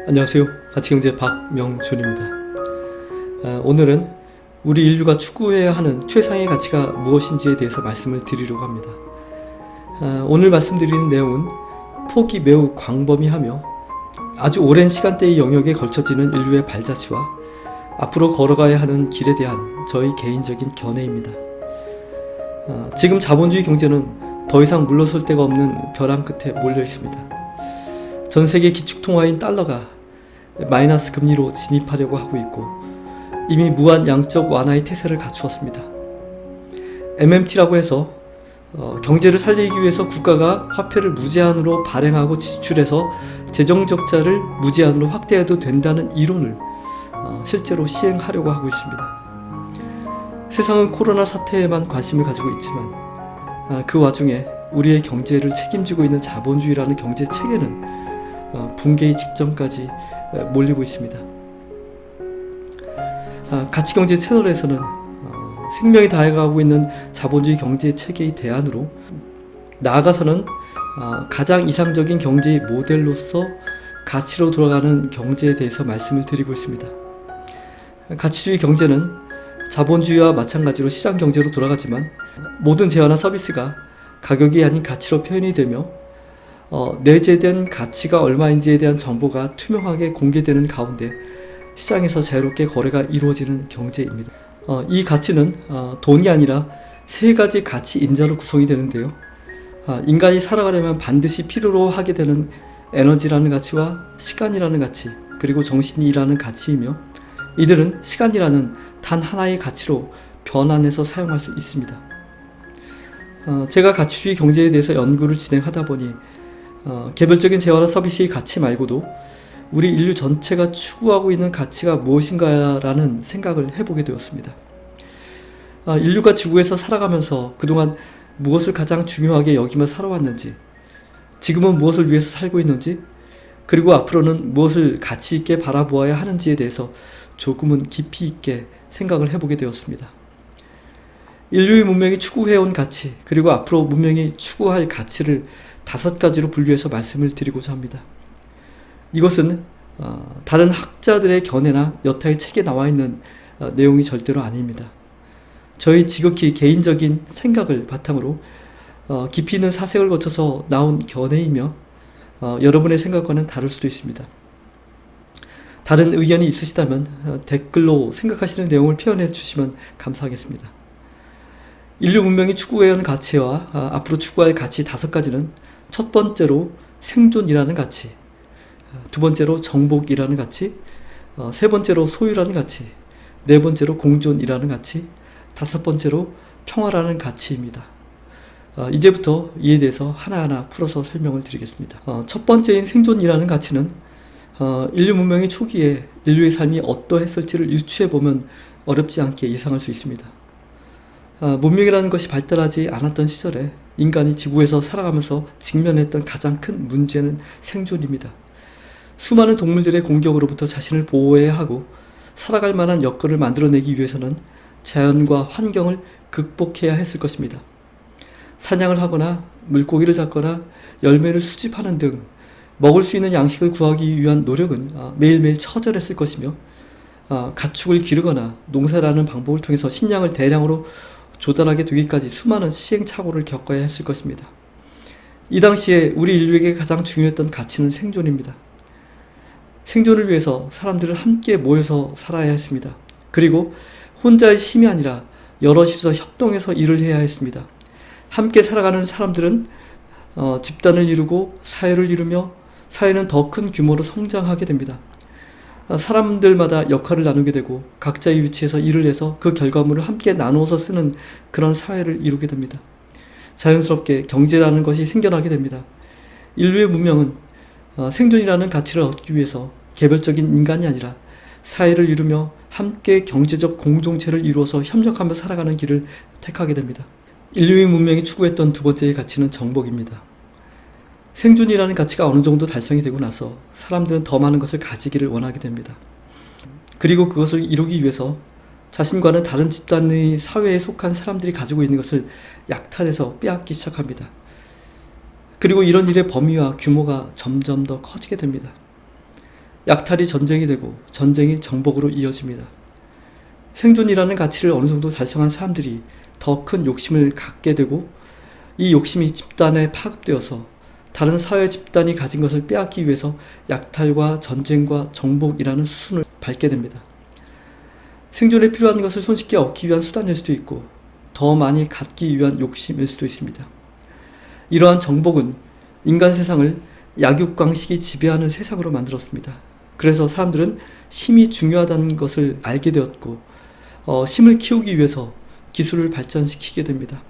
안녕하세요. 가치경제 박명준입니다. 오늘은 우리 인류가 추구해야 하는 최상의 가치가 무엇인지에 대해서 말씀을 드리려고 합니다. 오늘 말씀드리는 내용은 폭이 매우 광범위하며 아주 오랜 시간대의 영역에 걸쳐지는 인류의 발자취와 앞으로 걸어가야 하는 길에 대한 저희 개인적인 견해입니다. 지금 자본주의 경제는 더 이상 물러설 데가 없는 벼랑 끝에 몰려 있습니다. 전 세계 기축통화인 달러가 마이너스 금리로 진입하려고 하고 있고 이미 무한 양적 완화의 태세를 갖추었습니다. MMT라고 해서 경제를 살리기 위해서 국가가 화폐를 무제한으로 발행하고 지출해서 재정 적자를 무제한으로 확대해도 된다는 이론을 실제로 시행하려고 하고 있습니다. 세상은 코로나 사태에만 관심을 가지고 있지만 그 와중에 우리의 경제를 책임지고 있는 자본주의라는 경제 체계는 붕괴의 직전까지 몰리고 있습니다. 가치경제 채널에서는 생명이 다해가고 있는 자본주의 경제 체계의 대안으로 나아가서는 가장 이상적인 경제의 모델로서 가치로 돌아가는 경제에 대해서 말씀을 드리고 있습니다. 가치주의 경제는 자본주의와 마찬가지로 시장 경제로 돌아가지만 모든 재화나 서비스가 가격이 아닌 가치로 표현이 되며 내재된 가치가 얼마인지에 대한 정보가 투명하게 공개되는 가운데 시장에서 자유롭게 거래가 이루어지는 경제입니다. 이 가치는 돈이 아니라 세 가지 가치 인자로 구성이 되는데요. 인간이 살아가려면 반드시 필요로 하게 되는 에너지라는 가치와 시간이라는 가치, 그리고 정신이라는 가치이며 이들은 시간이라는 단 하나의 가치로 변환해서 사용할 수 있습니다. 제가 가치주의 경제에 대해서 연구를 진행하다 보니 개별적인 재화나 서비스의 가치 말고도 우리 인류 전체가 추구하고 있는 가치가 무엇인가라는 생각을 해보게 되었습니다. 인류가 지구에서 살아가면서 그동안 무엇을 가장 중요하게 여기며 살아왔는지, 지금은 무엇을 위해서 살고 있는지, 그리고 앞으로는 무엇을 가치 있게 바라보아야 하는지에 대해서 조금은 깊이 있게 생각을 해보게 되었습니다. 인류의 문명이 추구해온 가치, 그리고 앞으로 문명이 추구할 가치를 5가지로 분류해서 말씀을 드리고자 합니다. 이것은 다른 학자들의 견해나 여타의 책에 나와 있는 내용이 절대로 아닙니다. 저희 지극히 개인적인 생각을 바탕으로 깊이 있는 사색을 거쳐서 나온 견해이며 여러분의 생각과는 다를 수도 있습니다. 다른 의견이 있으시다면 댓글로 생각하시는 내용을 표현해 주시면 감사하겠습니다. 인류 문명이 추구해온 가치와 앞으로 추구할 가치 5가지는 첫 번째로 생존이라는 가치, 두 번째로 정복이라는 가치, 세 번째로 소유라는 가치, 네 번째로 공존이라는 가치, 5번째로 평화라는 가치입니다. 이제부터 이에 대해서 하나하나 풀어서 설명을 드리겠습니다. 첫 번째인 생존이라는 가치는 인류 문명의 초기에 인류의 삶이 어떠했을지를 유추해보면 어렵지 않게 예상할 수 있습니다. 문명이라는 것이 발달하지 않았던 시절에 인간이 지구에서 살아가면서 직면했던 가장 큰 문제는 생존입니다. 수많은 동물들의 공격으로부터 자신을 보호해야 하고 살아갈 만한 여건을 만들어내기 위해서는 자연과 환경을 극복해야 했을 것입니다. 사냥을 하거나 물고기를 잡거나 열매를 수집하는 등 먹을 수 있는 양식을 구하기 위한 노력은 매일매일 처절했을 것이며 가축을 기르거나 농사를 하는 방법을 통해서 식량을 대량으로 조달하게 되기까지 수많은 시행착오를 겪어야 했을 것입니다. 이 당시에 우리 인류에게 가장 중요했던 가치는 생존입니다. 생존을 위해서 사람들은 함께 모여서 살아야 했습니다. 그리고 혼자의 힘이 아니라 여럿이서 협동해서 일을 해야 했습니다. 함께 살아가는 사람들은 집단을 이루고 사회를 이루며 사회는 더 큰 규모로 성장하게 됩니다. 사람들마다 역할을 나누게 되고 각자의 위치에서 일을 해서 그 결과물을 함께 나누어서 쓰는 그런 사회를 이루게 됩니다. 자연스럽게 경제라는 것이 생겨나게 됩니다. 인류의 문명은 생존이라는 가치를 얻기 위해서 개별적인 인간이 아니라 사회를 이루며 함께 경제적 공동체를 이루어서 협력하며 살아가는 길을 택하게 됩니다. 인류의 문명이 추구했던 두 번째의 가치는 정복입니다. 생존이라는 가치가 어느 정도 달성이 되고 나서 사람들은 더 많은 것을 가지기를 원하게 됩니다. 그리고 그것을 이루기 위해서 자신과는 다른 집단의 사회에 속한 사람들이 가지고 있는 것을 약탈해서 빼앗기 시작합니다. 그리고 이런 일의 범위와 규모가 점점 더 커지게 됩니다. 약탈이 전쟁이 되고 전쟁이 정복으로 이어집니다. 생존이라는 가치를 어느 정도 달성한 사람들이 더 큰 욕심을 갖게 되고 이 욕심이 집단에 파급되어서 다른 사회 집단이 가진 것을 빼앗기 위해서 약탈과 전쟁과 정복이라는 수순을 밟게 됩니다. 생존에 필요한 것을 손쉽게 얻기 위한 수단일 수도 있고 더 많이 갖기 위한 욕심일 수도 있습니다. 이러한 정복은 인간 세상을 약육강식이 지배하는 세상으로 만들었습니다. 그래서 사람들은 힘이 중요하다는 것을 알게 되었고 힘을 키우기 위해서 기술을 발전시키게 됩니다.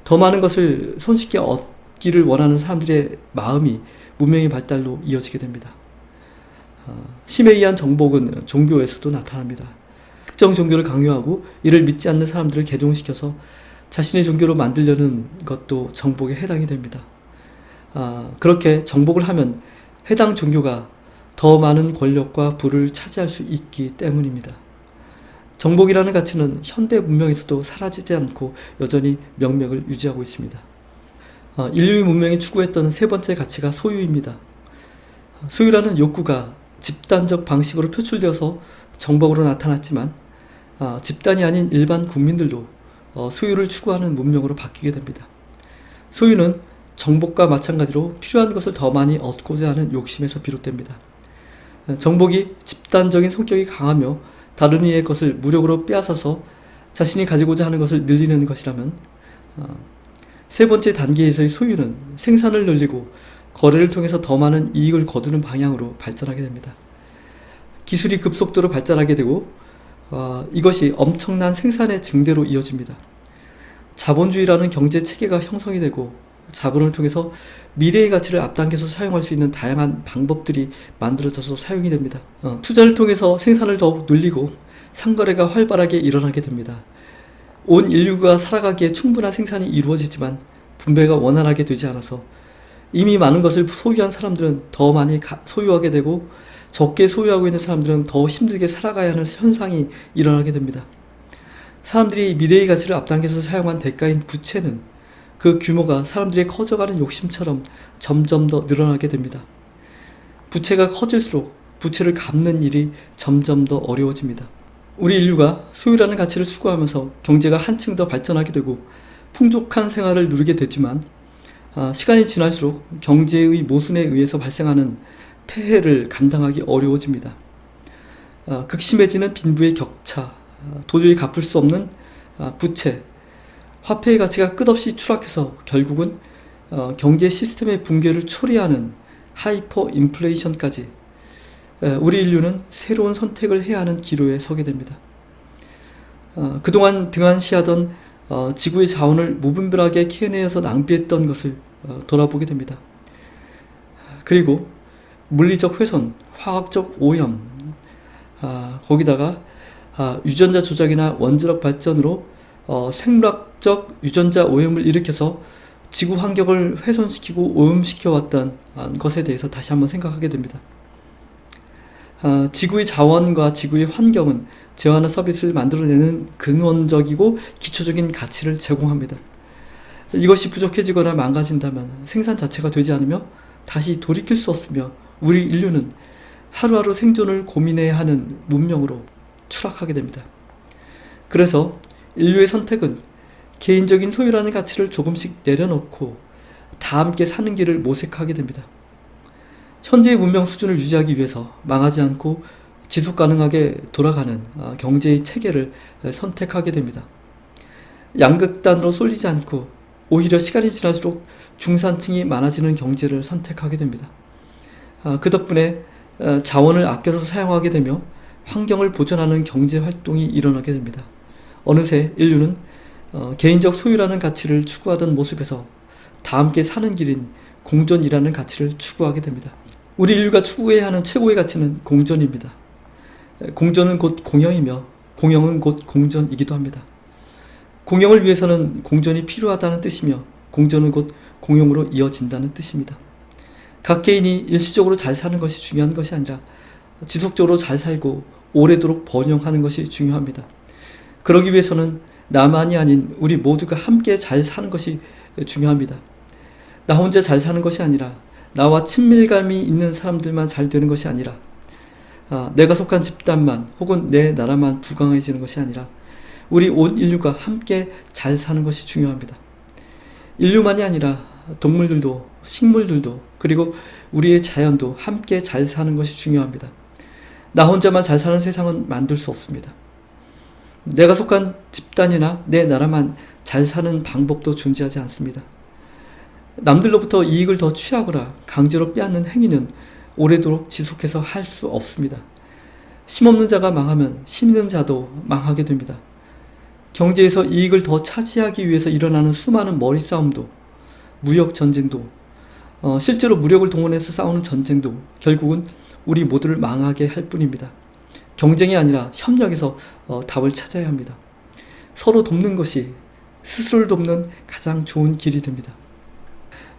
더 많은 것을 손쉽게 얻기를 원하는 사람들의 마음이 문명의 발달로 이어지게 됩니다. 힘에 의한 정복은 종교에서도 나타납니다. 특정 종교를 강요하고 이를 믿지 않는 사람들을 개종시켜서 자신의 종교로 만들려는 것도 정복에 해당이 됩니다. 그렇게 정복을 하면 해당 종교가 더 많은 권력과 부를 차지할 수 있기 때문입니다. 정복이라는 가치는 현대 문명에서도 사라지지 않고 여전히 명맥을 유지하고 있습니다. 인류의 문명이 추구했던 세 번째 가치가 소유입니다. 소유라는 욕구가 집단적 방식으로 표출되어서 정복으로 나타났지만 집단이 아닌 일반 국민들도 소유를 추구하는 문명으로 바뀌게 됩니다. 소유는 정복과 마찬가지로 필요한 것을 더 많이 얻고자 하는 욕심에서 비롯됩니다. 정복이 집단적인 성격이 강하며 다른 이의 것을 무력으로 빼앗아서 자신이 가지고자 하는 것을 늘리는 것이라면 세 번째 단계에서의 소유는 생산을 늘리고 거래를 통해서 더 많은 이익을 거두는 방향으로 발전하게 됩니다. 기술이 급속도로 발전하게 되고 이것이 엄청난 생산의 증대로 이어집니다. 자본주의라는 경제 체계가 형성이 되고 자본을 통해서 미래의 가치를 앞당겨서 사용할 수 있는 다양한 방법들이 만들어져서 사용이 됩니다. 투자를 통해서 생산을 더욱 늘리고 상거래가 활발하게 일어나게 됩니다. 온 인류가 살아가기에 충분한 생산이 이루어지지만 분배가 원활하게 되지 않아서 이미 많은 것을 소유한 사람들은 더 많이 소유하게 되고 적게 소유하고 있는 사람들은 더 힘들게 살아가야 하는 현상이 일어나게 됩니다. 사람들이 미래의 가치를 앞당겨서 사용한 대가인 부채는 그 규모가 사람들의 커져가는 욕심처럼 점점 더 늘어나게 됩니다. 부채가 커질수록 부채를 갚는 일이 점점 더 어려워집니다. 우리 인류가 소유라는 가치를 추구하면서 경제가 한층 더 발전하게 되고 풍족한 생활을 누리게 되지만 시간이 지날수록 경제의 모순에 의해서 발생하는 폐해를 감당하기 어려워집니다. 극심해지는 빈부의 격차, 도저히 갚을 수 없는 부채, 화폐의 가치가 끝없이 추락해서 결국은 경제 시스템의 붕괴를 초래하는 하이퍼 인플레이션까지 우리 인류는 새로운 선택을 해야 하는 기로에 서게 됩니다. 그동안 등한시하던 지구의 자원을 무분별하게 캐내어서 낭비했던 것을 돌아보게 됩니다. 그리고 물리적 훼손, 화학적 오염, 거기다가 유전자 조작이나 원자력 발전으로 생물학적 유전자 오염을 일으켜서 지구 환경을 훼손시키고 오염시켜 왔던 것에 대해서 다시 한번 생각하게 됩니다. 지구의 자원과 지구의 환경은 재화나 서비스를 만들어내는 근원적이고 기초적인 가치를 제공합니다. 이것이 부족해지거나 망가진다면 생산 자체가 되지 않으며 다시 돌이킬 수 없으며 우리 인류는 하루하루 생존을 고민해야 하는 문명으로 추락하게 됩니다. 그래서 인류의 선택은 개인적인 소유라는 가치를 조금씩 내려놓고 다 함께 사는 길을 모색하게 됩니다. 현재의 문명 수준을 유지하기 위해서 망하지 않고 지속 가능하게 돌아가는 경제의 체계를 선택하게 됩니다. 양극단으로 쏠리지 않고 오히려 시간이 지날수록 중산층이 많아지는 경제를 선택하게 됩니다. 그 덕분에 자원을 아껴서 사용하게 되며 환경을 보존하는 경제 활동이 일어나게 됩니다. 어느새 인류는 개인적 소유라는 가치를 추구하던 모습에서 다 함께 사는 길인 공존이라는 가치를 추구하게 됩니다. 우리 인류가 추구해야 하는 최고의 가치는 공존입니다. 공존은 곧 공영이며 공영은 곧 공존이기도 합니다. 공영을 위해서는 공존이 필요하다는 뜻이며 공존은 곧 공용으로 이어진다는 뜻입니다. 각 개인이 일시적으로 잘 사는 것이 중요한 것이 아니라 지속적으로 잘 살고 오래도록 번영하는 것이 중요합니다. 그러기 위해서는 나만이 아닌 우리 모두가 함께 잘 사는 것이 중요합니다. 나 혼자 잘 사는 것이 아니라 나와 친밀감이 있는 사람들만 잘 되는 것이 아니라 내가 속한 집단만 혹은 내 나라만 부강해지는 것이 아니라 우리 온 인류가 함께 잘 사는 것이 중요합니다. 인류만이 아니라 동물들도 식물들도 그리고 우리의 자연도 함께 잘 사는 것이 중요합니다. 나 혼자만 잘 사는 세상은 만들 수 없습니다. 내가 속한 집단이나 내 나라만 잘 사는 방법도 존재하지 않습니다. 남들로부터 이익을 더 취하거나 강제로 빼앗는 행위는 오래도록 지속해서 할 수 없습니다. 힘없는 자가 망하면 힘 있는 자도 망하게 됩니다. 경제에서 이익을 더 차지하기 위해서 일어나는 수많은 머리싸움도, 무역전쟁도, 실제로 무력을 동원해서 싸우는 전쟁도 결국은 우리 모두를 망하게 할 뿐입니다. 경쟁이 아니라 협력해서 답을 찾아야 합니다. 서로 돕는 것이 스스로를 돕는 가장 좋은 길이 됩니다.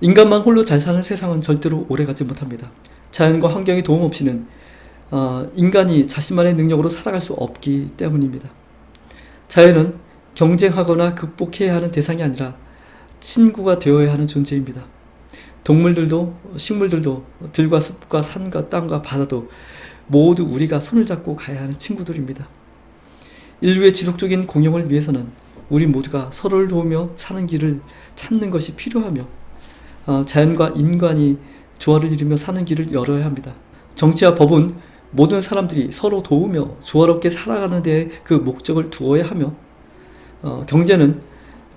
인간만 홀로 잘 사는 세상은 절대로 오래가지 못합니다. 자연과 환경의 도움 없이는 인간이 자신만의 능력으로 살아갈 수 없기 때문입니다. 자연은 경쟁하거나 극복해야 하는 대상이 아니라 친구가 되어야 하는 존재입니다. 동물들도 식물들도 들과 숲과 산과 땅과 바다도 모두 우리가 손을 잡고 가야 하는 친구들입니다. 인류의 지속적인 공영을 위해서는 우리 모두가 서로를 도우며 사는 길을 찾는 것이 필요하며 자연과 인간이 조화를 이루며 사는 길을 열어야 합니다. 정치와 법은 모든 사람들이 서로 도우며 조화롭게 살아가는 데에 그 목적을 두어야 하며 경제는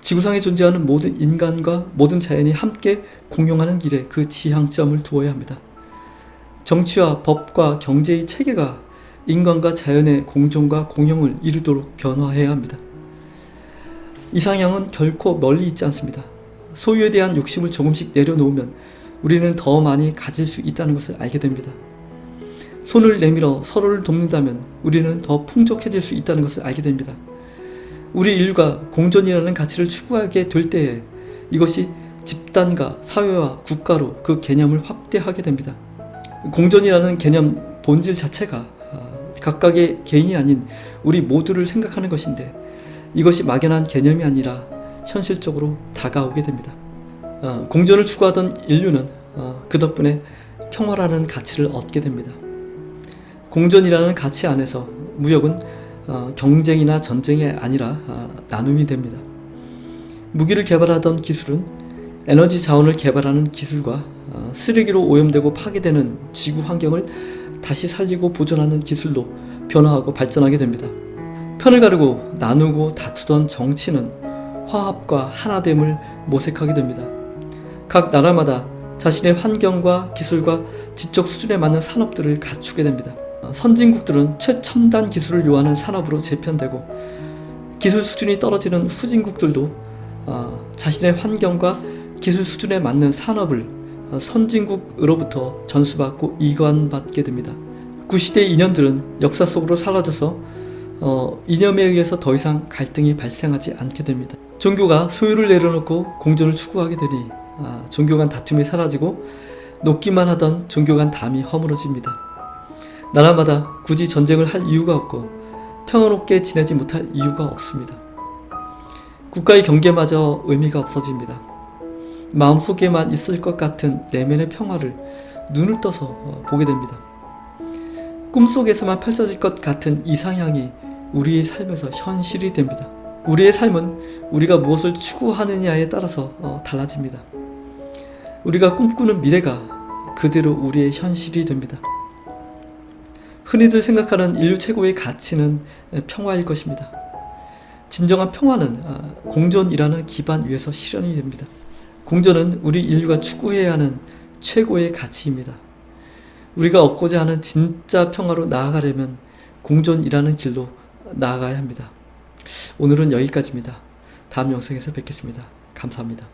지구상에 존재하는 모든 인간과 모든 자연이 함께 공용하는 길에 그 지향점을 두어야 합니다. 정치와 법과 경제의 체계가 인간과 자연의 공존과 공용을 이루도록 변화해야 합니다. 이상향은 결코 멀리 있지 않습니다. 소유에 대한 욕심을 조금씩 내려놓으면 우리는 더 많이 가질 수 있다는 것을 알게 됩니다. 손을 내밀어 서로를 돕는다면 우리는 더 풍족해질 수 있다는 것을 알게 됩니다. 우리 인류가 공존이라는 가치를 추구하게 될 때에 이것이 집단과 사회와 국가로 그 개념을 확대하게 됩니다. 공존이라는 개념 본질 자체가 각각의 개인이 아닌 우리 모두를 생각하는 것인데 이것이 막연한 개념이 아니라 현실적으로 다가오게 됩니다. 공존을 추구하던 인류는 그 덕분에 평화라는 가치를 얻게 됩니다. 공존이라는 가치 안에서 무역은 경쟁이나 전쟁이 아니라 나눔이 됩니다. 무기를 개발하던 기술은 에너지 자원을 개발하는 기술과 쓰레기로 오염되고 파괴되는 지구 환경을 다시 살리고 보존하는 기술로 변화하고 발전하게 됩니다. 편을 가르고 나누고 다투던 정치는 화합과 하나됨을 모색하게 됩니다. 각 나라마다 자신의 환경과 기술과 지적 수준에 맞는 산업들을 갖추게 됩니다. 선진국들은 최첨단 기술을 요하는 산업으로 재편되고 기술 수준이 떨어지는 후진국들도 자신의 환경과 기술 수준에 맞는 산업을 선진국으로부터 전수받고 이관받게 됩니다. 구시대의 이념들은 역사 속으로 사라져서 이념에 의해서 더 이상 갈등이 발생하지 않게 됩니다. 종교가 소유를 내려놓고 공존을 추구하게 되니 종교 간 다툼이 사라지고 놓기만 하던 종교 간 담이 허물어집니다. 나라마다 굳이 전쟁을 할 이유가 없고 평화롭게 지내지 못할 이유가 없습니다. 국가의 경계마저 의미가 없어집니다. 마음속에만 있을 것 같은 내면의 평화를 눈을 떠서 보게 됩니다. 꿈속에서만 펼쳐질 것 같은 이상향이 우리의 삶에서 현실이 됩니다. 우리의 삶은 우리가 무엇을 추구하느냐에 따라서 달라집니다. 우리가 꿈꾸는 미래가 그대로 우리의 현실이 됩니다. 흔히들 생각하는 인류 최고의 가치는 평화일 것입니다. 진정한 평화는 공존이라는 기반 위에서 실현이 됩니다. 공존은 우리 인류가 추구해야 하는 최고의 가치입니다. 우리가 얻고자 하는 진짜 평화로 나아가려면 공존이라는 길로 나아가야 합니다. 오늘은 여기까지입니다. 다음 영상에서 뵙겠습니다. 감사합니다.